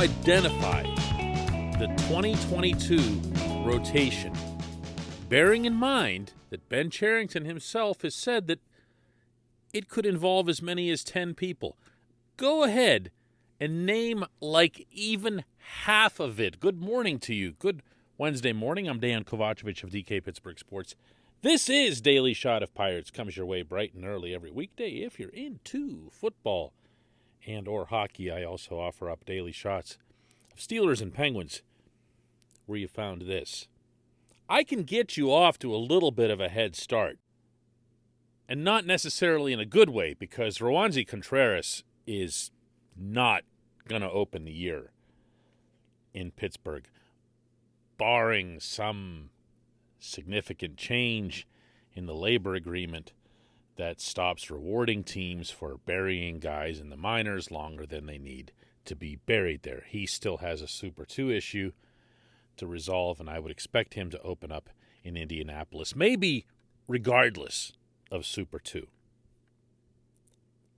identify the 2022 rotation, bearing in mind that Ben Cherington himself has said that it could involve as many as 10 people. Go ahead and name like even half of it. Good morning to you. Good Wednesday morning. I'm Dejan Kovacevic of DK Pittsburgh Sports. This is Daily Shot of Pirates. Comes your way bright and early every weekday if you're into football and or hockey. I also offer up daily shots of Steelers and Penguins where you found this. I can get you off to a little bit of a head start, and not necessarily in a good way, because Roansy Contreras is not going to open the year in Pittsburgh, barring some significant change in the labor agreement that stops rewarding teams for burying guys in the minors longer than they need to be buried there. He still has a Super 2 issue to resolve, and I would expect him to open up in Indianapolis, maybe regardless of Super 2.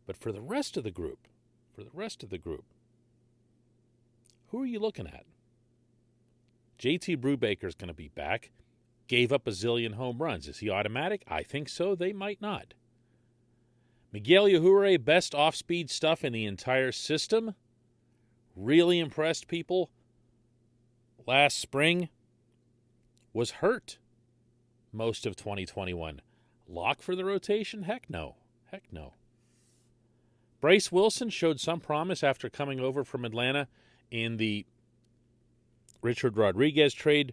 But for the rest of the group, who are you looking at? JT Brubaker's going to be back. Gave up a zillion home runs. Is he automatic? I think so. They might not. Miguel Yajure, best off-speed stuff in the entire system. Really impressed people last spring. Was hurt most of 2021. Lock for the rotation? Heck no. Bryce Wilson showed some promise after coming over from Atlanta in the Richard Rodriguez trade.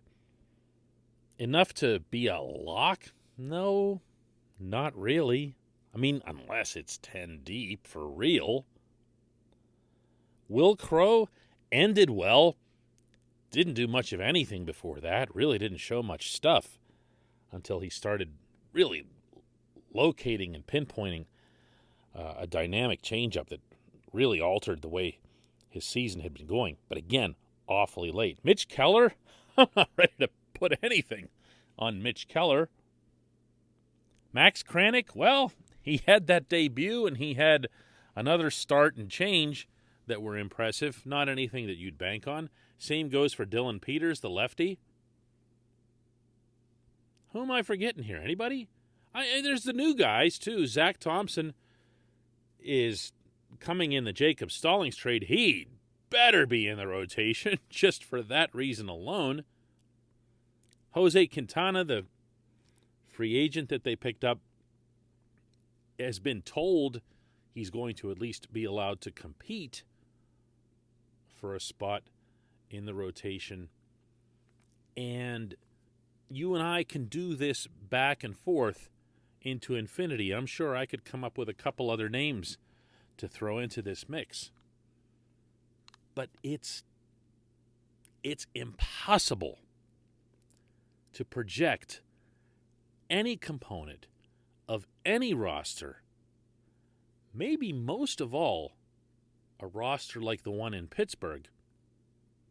Enough to be a lock? No, not really. I mean, unless it's 10 deep for real. Will Crowe ended well. Didn't do much of anything before that. Really didn't show much stuff until he started really locating and pinpointing a dynamic changeup that really altered the way his season had been going. But again, awfully late. Mitch Keller, I'm not ready to put anything on Mitch Keller. Max Kranick, well, he had that debut and he had another start and change that were impressive. Not anything that you'd bank on. Same goes for Dylan Peters, the lefty. Who am I forgetting here? Anybody? There's the new guys, too. Zach Thompson is coming in the Jacob Stallings trade. He better be in the rotation just for that reason alone. Jose Quintana, the free agent that they picked up, has been told he's going to at least be allowed to compete for a spot in the rotation. And you and I can do this back and forth into infinity. I'm sure I could come up with a couple other names to throw into this mix. But it's impossible to project any component of any roster, maybe most of all a roster like the one in Pittsburgh,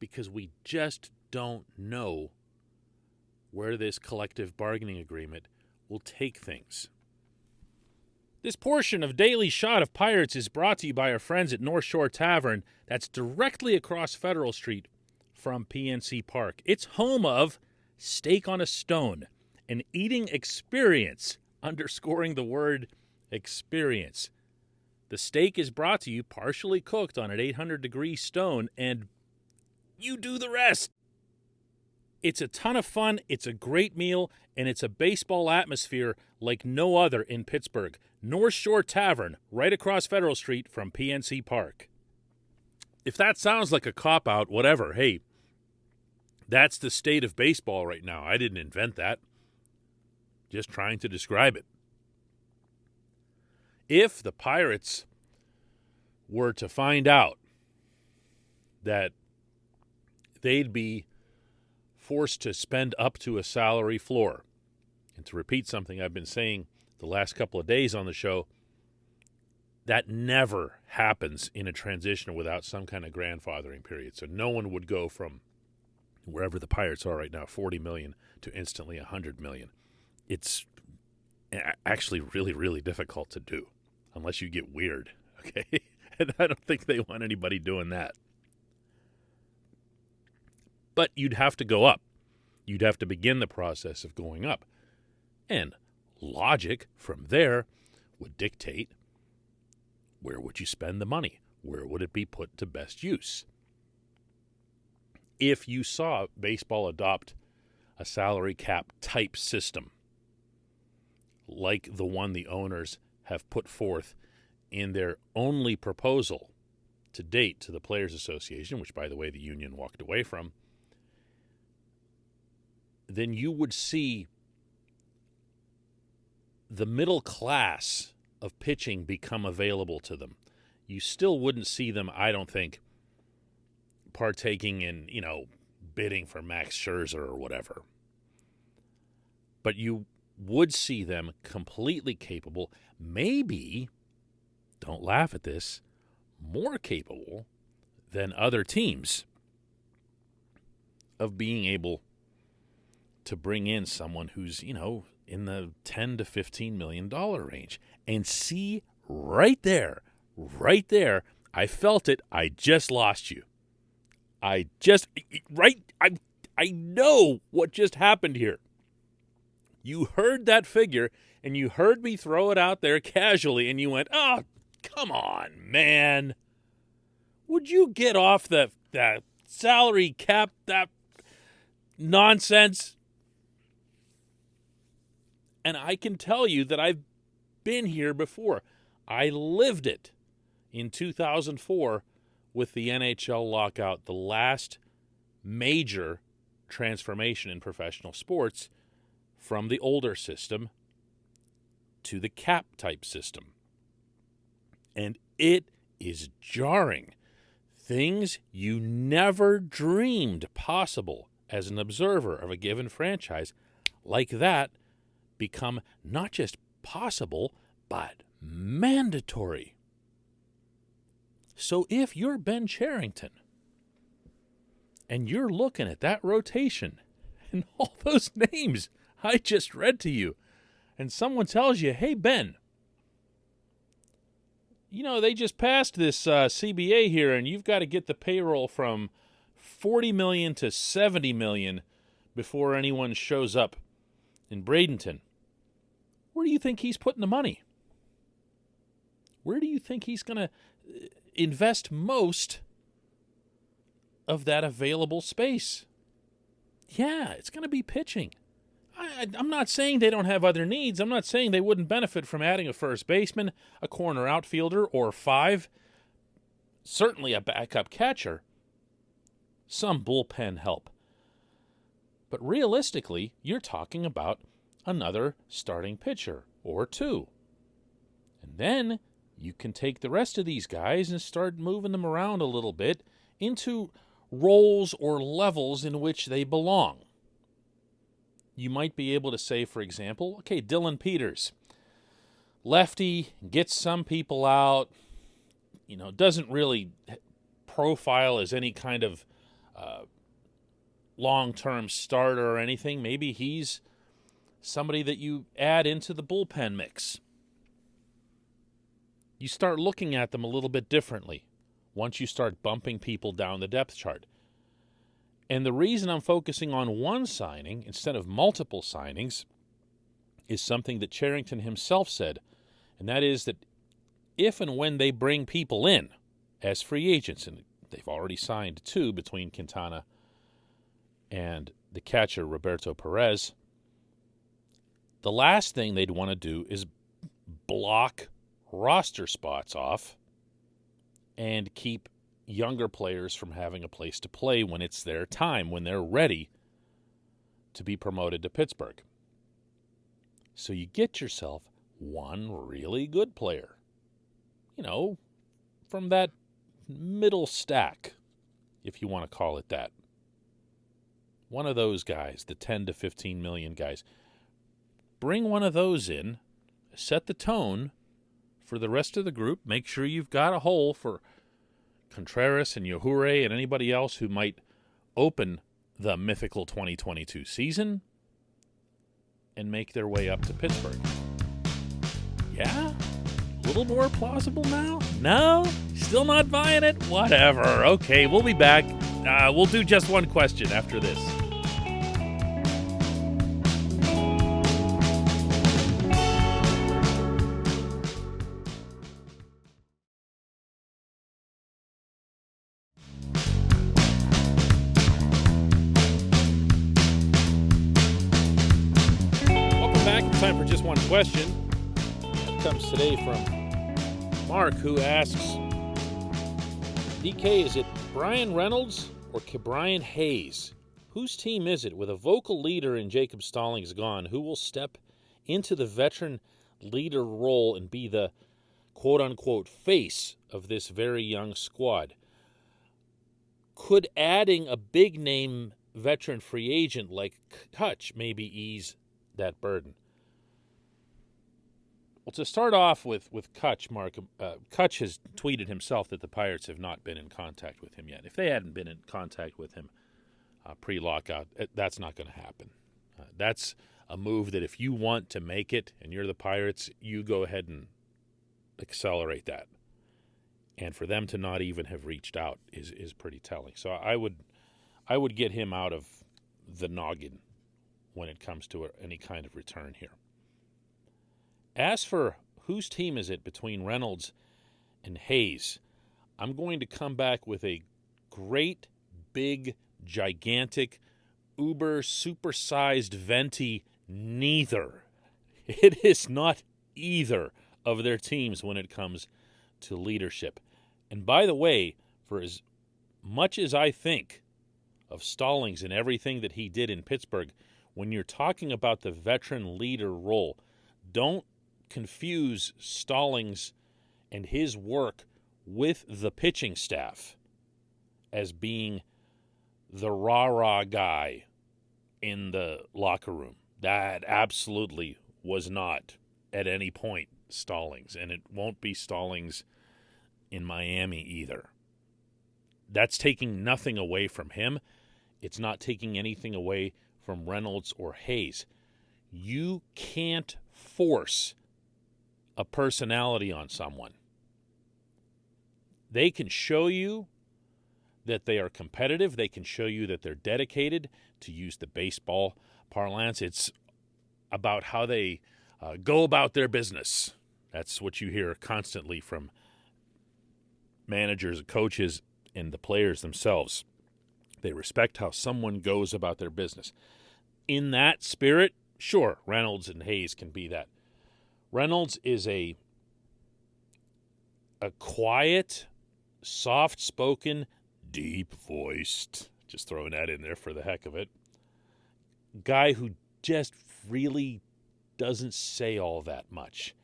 because we just don't know where this collective bargaining agreement will take things. This portion of Daily Shot of Pirates is brought to you by our friends at North Shore Tavern. That's directly across Federal Street from PNC Park. It's home of Steak on a Stone, an eating experience, underscoring the word experience. The steak is brought to you partially cooked on an 800-degree stone, and you do the rest. It's a ton of fun, it's a great meal, and it's a baseball atmosphere like no other in Pittsburgh. North Shore Tavern, right across Federal Street from PNC Park. If that sounds like a cop-out, whatever, hey, that's the state of baseball right now. I didn't invent that. Just trying to describe it. If the Pirates were to find out that they'd be forced to spend up to a salary floor, and to repeat something I've been saying the last couple of days on the show, that never happens in a transition without some kind of grandfathering period. So no one would go from wherever the Pirates are right now, $40 million, to instantly $100 million. It's actually really, really difficult to do unless you get weird, okay? And I don't think they want anybody doing that. But you'd have to go up. You'd have to begin the process of going up. And logic from there would dictate, where would you spend the money? Where would it be put to best use? If you saw baseball adopt a salary cap type system, like the one the owners have put forth in their only proposal to date to the Players Association, which, by the way, the union walked away from, then you would see the middle class of pitching become available to them. You still wouldn't see them, I don't think, partaking in, bidding for Max Scherzer or whatever. But you would see them completely capable, maybe, don't laugh at this, more capable than other teams of being able to bring in someone who's, in the $10 to $15 million range. And see, right there, I felt it. I just lost you. I know what just happened here. You heard that figure, and you heard me throw it out there casually, and you went, oh, come on, man. Would you get off that salary cap, that nonsense? And I can tell you that I've been here before. I lived it in 2004 with the NHL lockout, the last major transformation in professional sports from the older system to the cap type system. And it is jarring. Things you never dreamed possible as an observer of a given franchise like that become not just possible, but mandatory. So if you're Ben Cherington and you're looking at that rotation and all those names I just read to you, and someone tells you, hey, Ben, they just passed this CBA here, and you've got to get the payroll from $40 million to $70 million before anyone shows up in Bradenton. Where do you think he's putting the money? Where do you think he's going to invest most of that available space? Yeah, it's going to be pitching. I'm not saying they don't have other needs. I'm not saying they wouldn't benefit from adding a first baseman, a corner outfielder, or 5. Certainly a backup catcher. Some bullpen help. But realistically, you're talking about another starting pitcher or 2. And then you can take the rest of these guys and start moving them around a little bit into roles or levels in which they belong. You might be able to say, for example, okay, Dylan Peters, lefty, gets some people out, doesn't really profile as any kind of long-term starter or anything. Maybe he's somebody that you add into the bullpen mix. You start looking at them a little bit differently once you start bumping people down the depth chart. And the reason I'm focusing on one signing instead of multiple signings is something that Cherington himself said, and that is that if and when they bring people in as free agents, and they've already signed 2 between Quintana and the catcher Roberto Perez, the last thing they'd want to do is block roster spots off and keep younger players from having a place to play when it's their time, when they're ready to be promoted to Pittsburgh. So you get yourself one really good player, from that middle stack, if you want to call it that. One of those guys, the 10 to 15 million guys. Bring one of those in, set the tone for the rest of the group. Make sure you've got a hole for Contreras and Yohure and anybody else who might open the mythical 2022 season and make their way up to Pittsburgh. Yeah? A little more plausible now? No? Still not buying it? Whatever. Okay, we'll be back We'll do just one question after this. Welcome back. It's time for just one question. It comes today from Mark, who asks, DK, is it Brian Reynolds or Brian Hayes? Whose team is it? With a vocal leader in Jacob Stallings gone, who will step into the veteran leader role and be the quote-unquote face of this very young squad? Could adding a big-name veteran free agent like Kutch maybe ease that burden? Well, to start off with Kutch, Mark, Kutch has tweeted himself that the Pirates have not been in contact with him yet. If they hadn't been in contact with him pre-lockout, that's not going to happen. That's a move that if you want to make it and you're the Pirates, you go ahead and accelerate that. And for them to not even have reached out is pretty telling. So I would get him out of the noggin when it comes to any kind of return here. As for whose team is it between Reynolds and Hayes, I'm going to come back with a great, big, gigantic, uber, supersized venti neither. It is not either of their teams when it comes to leadership. And by the way, for as much as I think of Stallings and everything that he did in Pittsburgh, when you're talking about the veteran leader role, don't confuse Stallings and his work with the pitching staff as being the rah-rah guy in the locker room. That absolutely was not at any point Stallings, and it won't be Stallings in Miami either. That's taking nothing away from him. It's not taking anything away from Reynolds or Hayes. You can't force a personality on someone. They can show you that they are competitive. They can show you that they're dedicated. To use the baseball parlance, it's about how they go about their business. That's what you hear constantly from managers, coaches, and the players themselves. They respect how someone goes about their business. In that spirit, sure, Reynolds and Hayes can be that. Reynolds is a quiet, soft-spoken, deep-voiced, just throwing that in there for the heck of it, guy who just really doesn't say all that much.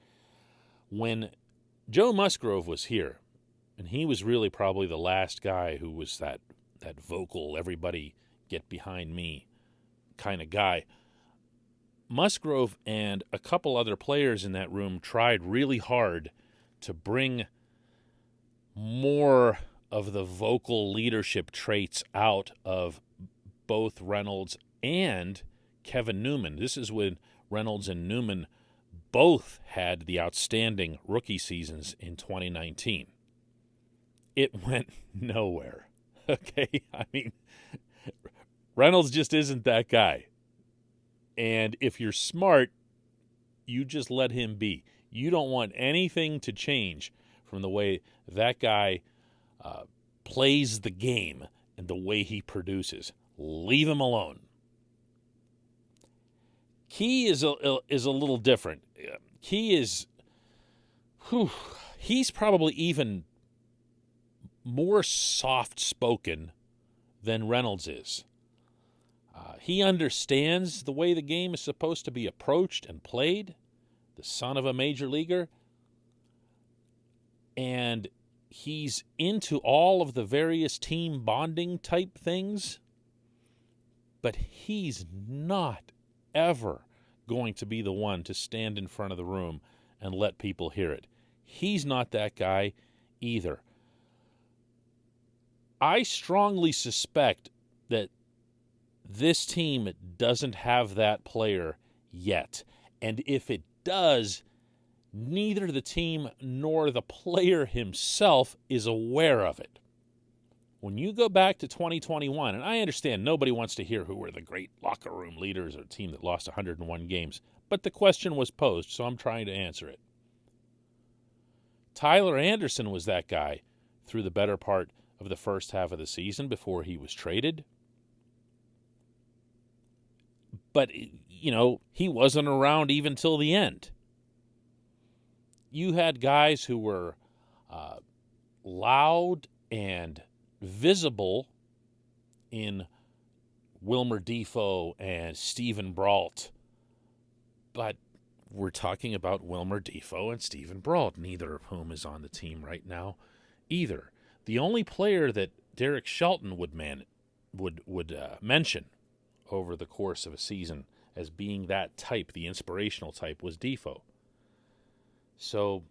When Joe Musgrove was here, and he was really probably the last guy who was that vocal, everybody get behind me kind of guy, Musgrove and a couple other players in that room tried really hard to bring more of the vocal leadership traits out of both Reynolds and Kevin Newman. This is when Reynolds and Newman both had the outstanding rookie seasons in 2019. It went nowhere. Okay? I mean, Reynolds just isn't that guy. And if you're smart, you just let him be. You don't want anything to change from the way that guy plays the game and the way he produces. Leave him alone. Key is a little different. Key is, he's probably even more soft-spoken than Reynolds is. He understands the way the game is supposed to be approached and played, the son of a major leaguer, and he's into all of the various team bonding type things, but he's not ever going to be the one to stand in front of the room and let people hear it. He's not that guy either. I strongly suspect that this team doesn't have that player yet. And if it does, neither the team nor the player himself is aware of it. when you go back to 2021, and I understand nobody wants to hear who were the great locker room leaders or a team that lost 101 games, but the question was posed, so I'm trying to answer it. Tyler Anderson was that guy through the better part of the first half of the season before he was traded. But, he wasn't around even till the end. You had guys who were loud and visible in Wilmer Defoe and Stephen Brault. But we're talking about Wilmer Defoe and Stephen Brault, neither of whom is on the team right now either. The only player that Derek Shelton would mention over the course of a season as being that type, the inspirational type, was Defoe. So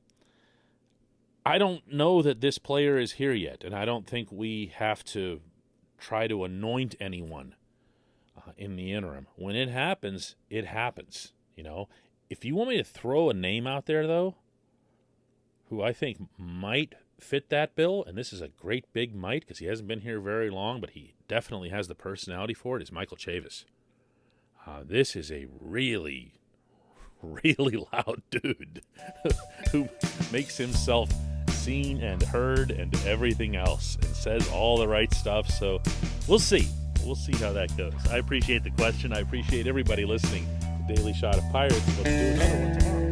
I don't know that this player is here yet, and I don't think we have to try to anoint anyone in the interim. When it happens, it happens. If you want me to throw a name out there, though, who I think might fit that bill, and this is a great big might because he hasn't been here very long, but he definitely has the personality for it, is Michael Chavis. This is a really, really loud dude who makes himself seen and heard and everything else and says all the right stuff. So we'll see. We'll see how that goes. I appreciate the question. I appreciate everybody listening to Daily Shot of Pirates. We'll do another one tomorrow.